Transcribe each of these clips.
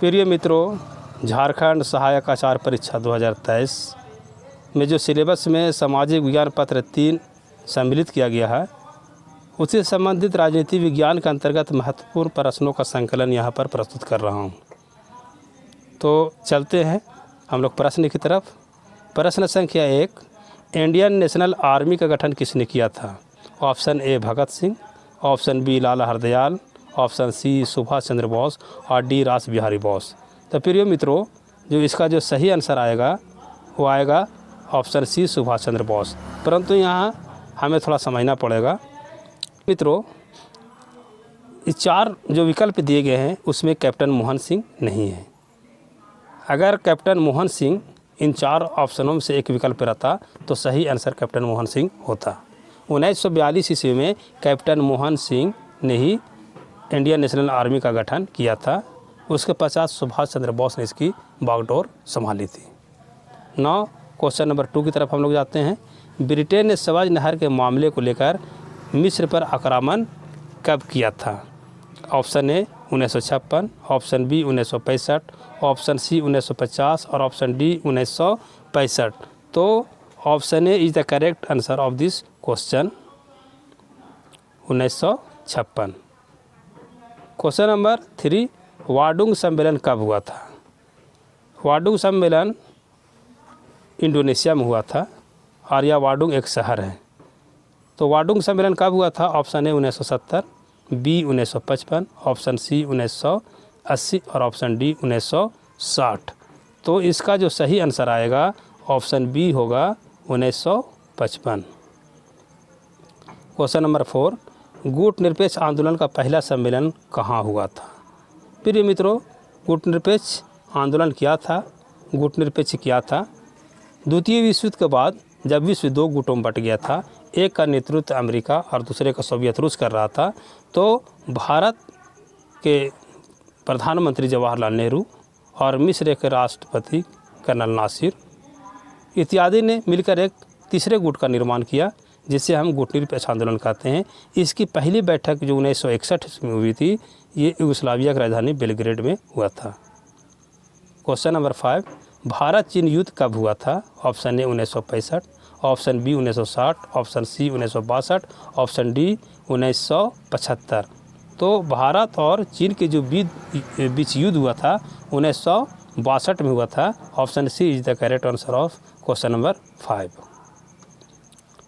प्रिय मित्रों, झारखंड सहायक आचार्य परीक्षा 2023 में जो सिलेबस में सामाजिक विज्ञान पत्र 3 सम्मिलित किया गया है, उससे संबंधित राजनीति विज्ञान के अंतर्गत महत्वपूर्ण प्रश्नों का संकलन यहाँ पर प्रस्तुत कर रहा हूँ। तो चलते हैं हम लोग प्रश्न की तरफ। प्रश्न संख्या 1, इंडियन नेशनल आर्मी का गठन किसने किया था? Option A Bhagat Singh, option B Lala Hardayal, option C Subhash Chandra Bose और डी रास बिहारी बोस। तो प्रिय मित्रों, जो इसका जो सही आंसर आएगा वो आएगा ऑप्शन सी सुभाष चंद्र बोस। परंतु यहाँ हमें थोड़ा समझना पड़ेगा मित्रों, इस 4 जो विकल्प दिए गए हैं उसमें कैप्टन मोहन सिंह नहीं है। अगर कैप्टन मोहन सिंह इन 4 ऑप्शनों में से एक विकल्प रहता तो सही आंसर कैप्टन मोहन सिंह होता। 1942 ईस्वी में कैप्टन मोहन सिंह ने ही इंडियन नेशनल आर्मी का गठन किया था। उसके पश्चात सुभाष चंद्र बोस ने इसकी बागडोर संभाली थी। 9, क्वेश्चन नंबर 2 की तरफ हम लोग जाते हैं। ब्रिटेन ने सवाज नहर के मामले को लेकर मिस्र पर आक्रमण कब किया था? Option A 1956, option B 1965, option C 1950 और ऑप्शन डी 1965। तो option A is the correct answer of this question, 1956। Question number 3, Bandung सम्मेलन कब हुआ था? वाडुंग सम्मेलन इंडोनेशिया में हुआ था और यह वाडुंग एक शहर है। तो वाडुंग सम्मेलन कब हुआ था? Option A 1970, B 1955, option C 1980 और ऑप्शन डी 1960। तो इसका जो सही आंसर आएगा ऑप्शन बी होगा 1955। क्वेश्चन नंबर 4, गुट निरपेक्ष आंदोलन का पहला सम्मेलन कहाँ हुआ था? प्रिय मित्रों, गुट निरपेक्ष आंदोलन क्या था? गुट निरपेक्ष क्या था? द्वितीय विश्व युद्ध के बाद जब विश्व 2 गुटों में बट गया था, एक का नेतृत्व अमेरिका और दूसरे का सोवियत रूस कर रहा था, तो भारत के प्रधानमंत्री जवाहरलाल नेहरू और मिस्र के राष्ट्रपति कर्नल नासिर इत्यादि ने मिलकर एक तीसरे गुट का निर्माण किया, जिसे हम गुट निरपेक्ष आंदोलन कहते हैं। इसकी पहली बैठक जो 1961 में हुई थी, ये यूगोस्लाविया की राजधानी बेलग्रेड में हुआ था। क्वेश्चन नंबर 5, भारत चीन युद्ध कब हुआ था? Option A 1965, option B 1960, option C 1962, option D 1975। तो भारत और चीन के जो बीच युद्ध हुआ था 1962 में हुआ था। Option C is the correct answer of question number 5।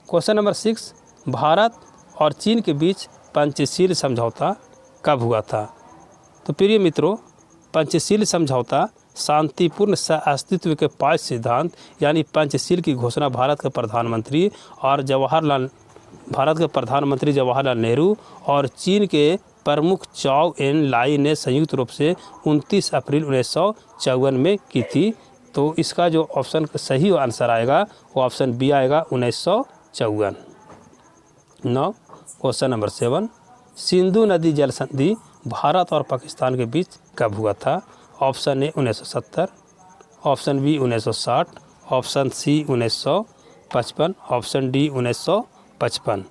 Question number 6, Bharat और चीन के बीच पंचशील समझौता कब हुआ था? तो प्रिय मित्रों, पंचशील समझौता शांतिपूर्ण सह-अस्तित्व के 5 सिद्धांत यानी पंचशील की घोषणा भारत के प्रधानमंत्री जवाहरलाल नेहरू और चीन के प्रमुख चाओ एन लाई ने संयुक्त रूप से 29 अप्रैल 1954 में की थी। तो इसका जो ऑप्शन सही आंसर आएगा वो ऑप्शन बी आएगा 1954। 9, क्वेश्चन नंबर 7, सिंधु नदी जल संधि भारत और पाकिस्तान के बीच कब हुआ था? Option A 1970, option B 1960, option C 1955, option D 1955।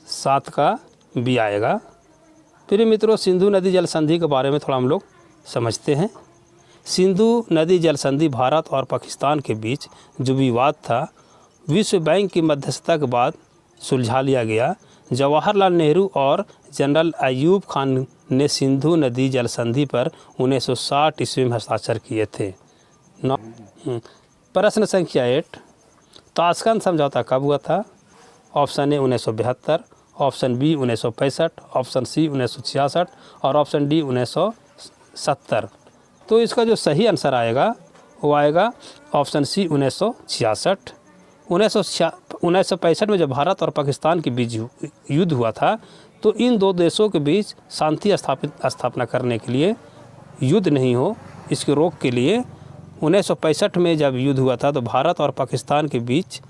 7 का बी आएगा। प्रिय मित्रों, सिंधु नदी जल संधि के बारे में थोड़ा हम लोग समझते हैं। सिंधु नदी जल संधि भारत और पाकिस्तान के बीच जो विवाद था, विश्व बैंक की मध्यस्थता के बाद सुलझा लिया गया। जवाहरलाल नेहरू और जनरल अयूब खान ने सिंधु नदी जल संधि पर 1960 ईस्वी में हस्ताक्षर किए थे। प्रश्न संख्या 8, ताशकंद समझौता कब हुआ था? Option A 1972, option B 1965, option C 1966 और ऑप्शन डी 1970। तो इसका जो सही आंसर आएगा वो आएगा ऑप्शन सी 1966। 1965 में जब भारत और पाकिस्तान के बीच युद्ध हुआ था, तो इन 2 देशों के बीच शांति स्थापना करने के लिए, युद्ध नहीं हो इसके रोक के लिए 1965 में जब युद्ध हुआ था, तो भारत और पाकिस्तान के बीच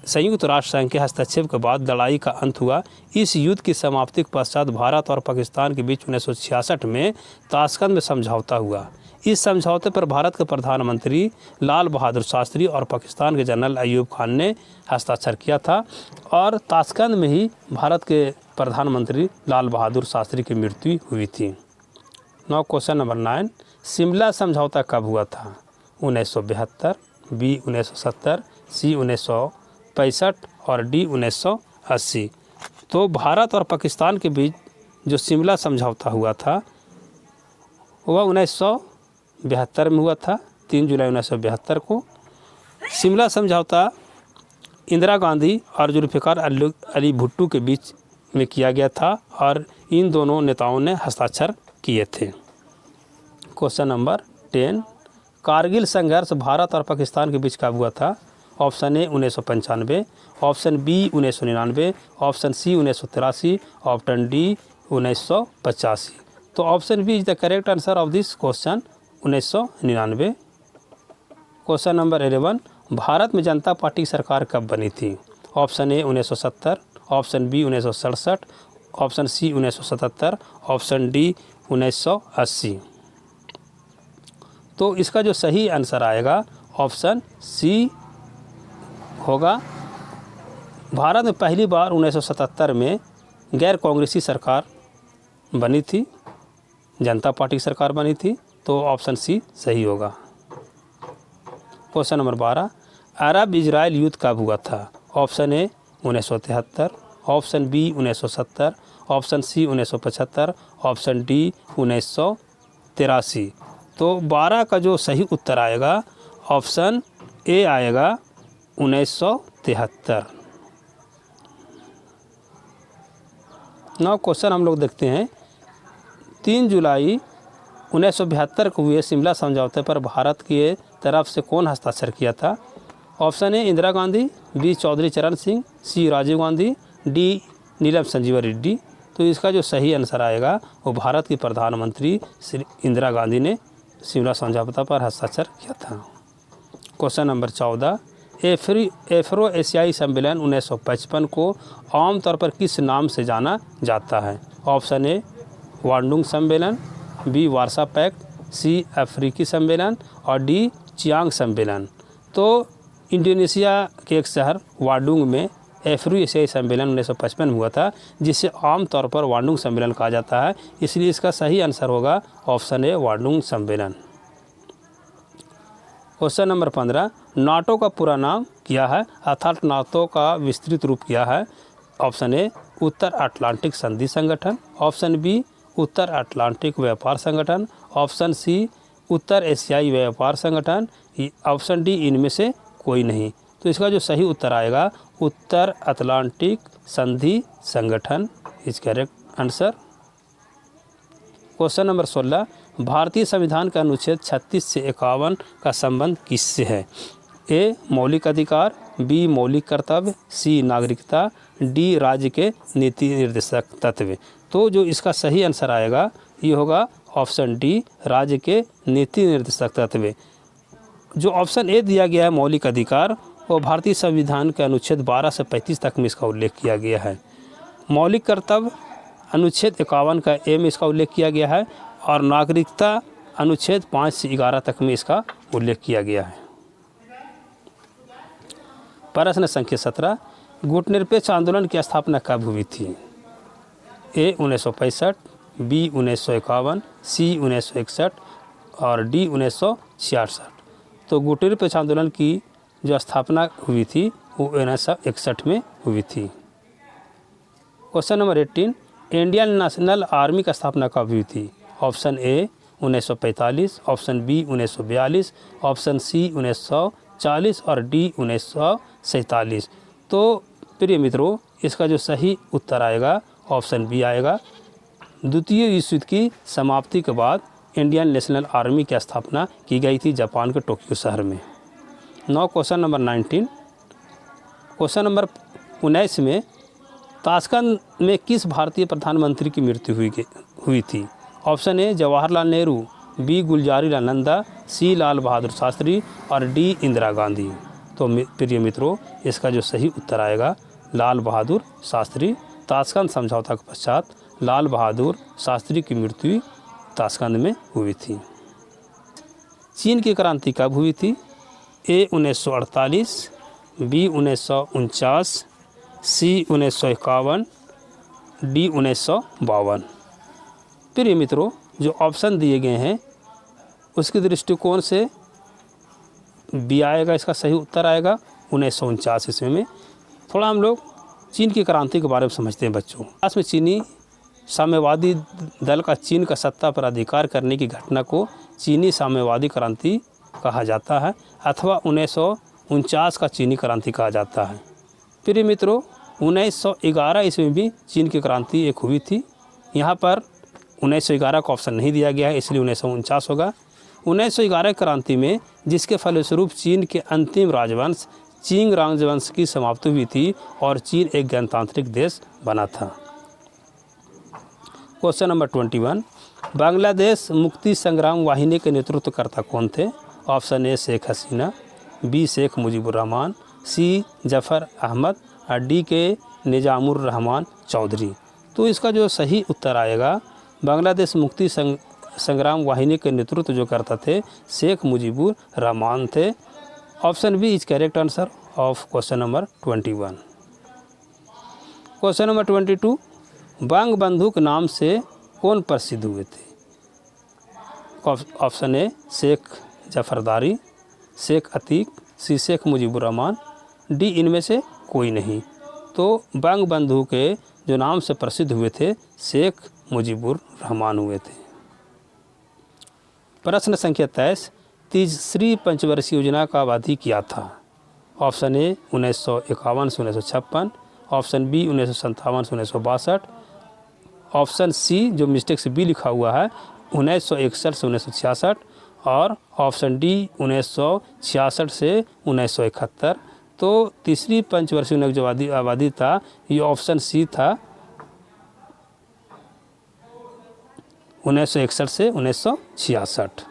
संयुक्त राष्ट्र संघ के हस्तक्षेप के बाद लड़ाई का अंत हुआ। इस युद्ध की समाप्ति के पश्चात भारत और पाकिस्तान के बीच 1966 में ताशकंद में समझौता हुआ। इस समझौते पर भारत के प्रधानमंत्री लाल बहादुर शास्त्री और पाकिस्तान के जनरल अयूब खान ने हस्ताक्षर किया था और ताशकंद में ही भारत के प्रधानमंत्री लाल बहादुर शास्त्री की मृत्यु हुई थी। नाउ क्वेश्चन नंबर 9, शिमला समझौता कब हुआ था? 1972, बी 1970, सी 1965 और डी 1980। तो भारत और पाकिस्तान के बीच जो शिमला समझौता हुआ था वह 1972 में हुआ था, 3 जुलाई 1972 को। शिमला समझौता इंदिरा गांधी और जुल्फ़िकार अली भुट्टो के बीच में किया गया था और इन दोनों नेताओं ने हस्ताक्षर किए थे। क्वेश्चन नंबर 10, कारगिल संघर्ष भारत और पाकिस्तान के बीच कब हुआ था? Option A 1995, option B 1999, option C 1983, option D 1985। तो option B is the correct answer of this question, 1999। Question number 11, Bharat में जनता पार्टी की सरकार कब बनी थी? Option A 1970, option B 1967, option C 1977, option D 1980। तो इसका जो सही आंसर आएगा ऑप्शन सी होगा। भारत में पहली बार 1977 में गैर कांग्रेसी सरकार बनी थी, जनता पार्टी की सरकार बनी थी, तो ऑप्शन सी सही होगा। क्वेश्चन नंबर 12, अरब इजराइल युद्ध कब हुआ था? Option A 1973, option B 1970, option C 1975, option D 1983। तो 12 का जो सही उत्तर आएगा ऑप्शन ए आएगा 1973। नौ क्वेश्चन हम लोग देखते हैं, 3 जुलाई 1972 को हुए शिमला समझौते पर भारत की तरफ से कौन हस्ताक्षर किया था? Option A Indira Gandhi, B Chaudhary Charan Singh, C Rajiv Gandhi, D Neelam Sanjiva Reddy. तो इसका जो सही आंसर आएगा वो भारत की प्रधानमंत्री श्री इंदिरा गांधी ने शिमला समझौता पर हस्ताक्षर किया था। क्वेश्चन नंबर 14, एफ्रो एशियाई सम्मेलन 1955 को आमतौर पर किस नाम से जाना जाता है? ऑप्शन ए वांडुंग सम्मेलन, बी वारसा पैक्ट, सी अफ्रीकी सम्मेलन और डी चियांग सम्मेलन। तो इंडोनेशिया के एक शहर वांडुंग में एफ्रो एशियाई सम्मेलन 1955 में हुआ था, जिसे आमतौर पर वांडुंग सम्मेलन कहा जाता है, इसलिए इसका सही आंसर होगा ऑप्शन ए वांडुंग सम्मेलन। क्वेश्चन नंबर 15, नाटो का पूरा नाम क्या है अर्थात नाटो का विस्तृत रूप क्या है? ऑप्शन ए उत्तर अटलांटिक संधि संगठन, ऑप्शन बी उत्तर अटलांटिक व्यापार संगठन, ऑप्शन सी उत्तर एशियाई व्यापार संगठन, ऑप्शन डी इनमें से कोई नहीं। तो इसका जो सही उत्तर आएगा उत्तर अटलांटिक संधि संगठन is correct answer. Question number 16, भारतीय संविधान का अनुच्छेद 36 से 51 का संबंध किससे है? ए मौलिक अधिकार, बी मौलिक कर्तव्य, सी नागरिकता, डी राज्य के नीति निर्देशक तत्व। तो जो इसका सही आंसर आएगा ये होगा ऑप्शन डी राज्य के नीति निर्देशक तत्व। जो ऑप्शन ए दिया गया है मौलिक अधिकार, वो भारतीय संविधान के अनुच्छेद 12 से 35 तक में इसका उल्लेख किया गया है। मौलिक कर्तव्य अनुच्छेद 51 का ए में इसका उल्लेख किया गया है और नागरिकता अनुच्छेद 5 से 11 तक में इसका उल्लेख किया गया है। प्रश्न संख्या 17, गुटनिरपेक्ष आंदोलन की स्थापना कब हुई थी? ए 1965, बी 1951, सी 1961 और डी 1966। तो गुटनिरपेक्ष आंदोलन की जो स्थापना हुई थी वो 1961 में हुई थी। Question number 18, Indian National Army की स्थापना कब हुई थी? Option A 1945, option B 1942, option C 1940 और डी 1947। तो प्रिय मित्रों इसका जो सही उत्तर आएगा ऑप्शन बी आएगा। द्वितीय विश्व युद्ध की समाप्ति के बाद इंडियन नेशनल आर्मी की स्थापना की गई थी जापान के टोक्यो शहर में। नौ क्वेश्चन नंबर 19, क्वेश्चन नंबर 19 में ताशकंद में किस भारतीय प्रधानमंत्री की मृत्यु हुई थी? Option A Jawaharlal Nehru, B Gulzarilal Nanda, C Lal Bahadur Shastri और डी इंदिरा गांधी। तो प्रिय मित्रों इसका जो सही उत्तर आएगा लाल बहादुर शास्त्री। ताशकंद समझौता के पश्चात लाल बहादुर शास्त्री की मृत्यु ताशकंद में हुई थी। चीन की क्रांति कब हुई थी? ए 1948, बी 1949, सी 1951, डी 1952। प्रिय मित्रों जो ऑप्शन दिए गए हैं उसके दृष्टिकोण से बी आएगा, इसका सही उत्तर आएगा 1949 ईस्वी में। थोड़ा हम लोग चीन की क्रांति के बारे में समझते हैं बच्चों। इतिहास में चीनी साम्यवादी दल का चीन का सत्ता पर अधिकार करने की घटना को चीनी साम्यवादी क्रांति कहा जाता है अथवा 1949 का चीनी क्रांति कहा जाता है। प्रिय मित्रों, 1911 ईस्वी में भी चीन की क्रांति एक हुई थी। यहाँ पर 1911 का ऑप्शन नहीं दिया गया है, इसलिए 1949 होगा। 1911 क्रांति में जिसके फलस्वरूप चीन के अंतिम राजवंश चिंग राजवंश की समाप्ति हुई थी और चीन एक गणतांत्रिक देश बना था। क्वेश्चन नंबर 21, बांग्लादेश मुक्ति संग्राम वाहिनी के नेतृत्वकर्ता कौन थे? Option A Sheikh Hasina, B Sheikh Mujibur Rahman, C Zafar Ahmed और डी के निजामुर रहमान चौधरी। तो इसका जो सही उत्तर आएगा, बांग्लादेश मुक्ति संग्राम वाहिनी के नेतृत्व जो करता थे शेख मुजीबुर रहमान थे। Option B is correct answer of question number 21। Question number 22, बंग बंधु के नाम से कौन प्रसिद्ध हुए थे? Option A Sheikh Jafardari, Sheikh Atiq, C Sheikh Mujibur Rahman, D इनमें से कोई नहीं। तो बंग बंधु के जो नाम से प्रसिद्ध हुए थे शेख मुजीबुर रहमान हुए थे। प्रश्न संख्या 23, तीसरी पंचवर्षीय योजना का अवधि क्या था? ऑप्शन ए 1951 से 1956, ऑप्शन बी 1957 से 1962, ऑप्शन सी जो मिस्टेक से बी लिखा हुआ है 1961 से 1966 और ऑप्शन डी 1966 से 1971। तो तीसरी पंचवर्षीय योजना जो अवधि था ये ऑप्शन सी था 1961 से 1966।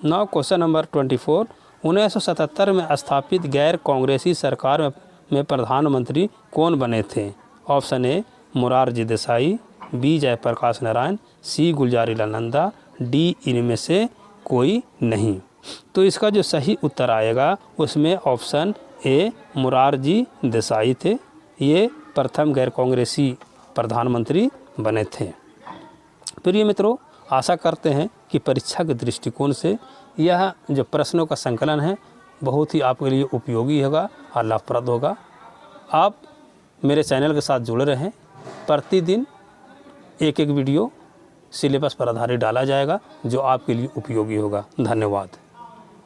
नाउ क्वेश्चन नंबर 24, 1977 में स्थापित गैर कांग्रेसी सरकार में प्रधानमंत्री कौन बने थे? Option A Morarji Desai, B Jayaprakash Narayan, C Gulzarilal Nanda, D इनमें से कोई नहीं। तो इसका जो सही उत्तर आएगा उसमें ऑप्शन ए मोरारजी देसाई थे। ये प्रथम गैर कांग्रेसी प्रधानमंत्री बने थे। प्रिय मित्रों, आशा करते हैं कि परीक्षा के दृष्टिकोण से यह जो प्रश्नों का संकलन है बहुत ही आपके लिए उपयोगी होगा और लाभप्रद होगा। आप मेरे चैनल के साथ जुड़े रहें। प्रतिदिन एक वीडियो सिलेबस पर आधारित डाला जाएगा जो आपके लिए उपयोगी होगा। धन्यवाद।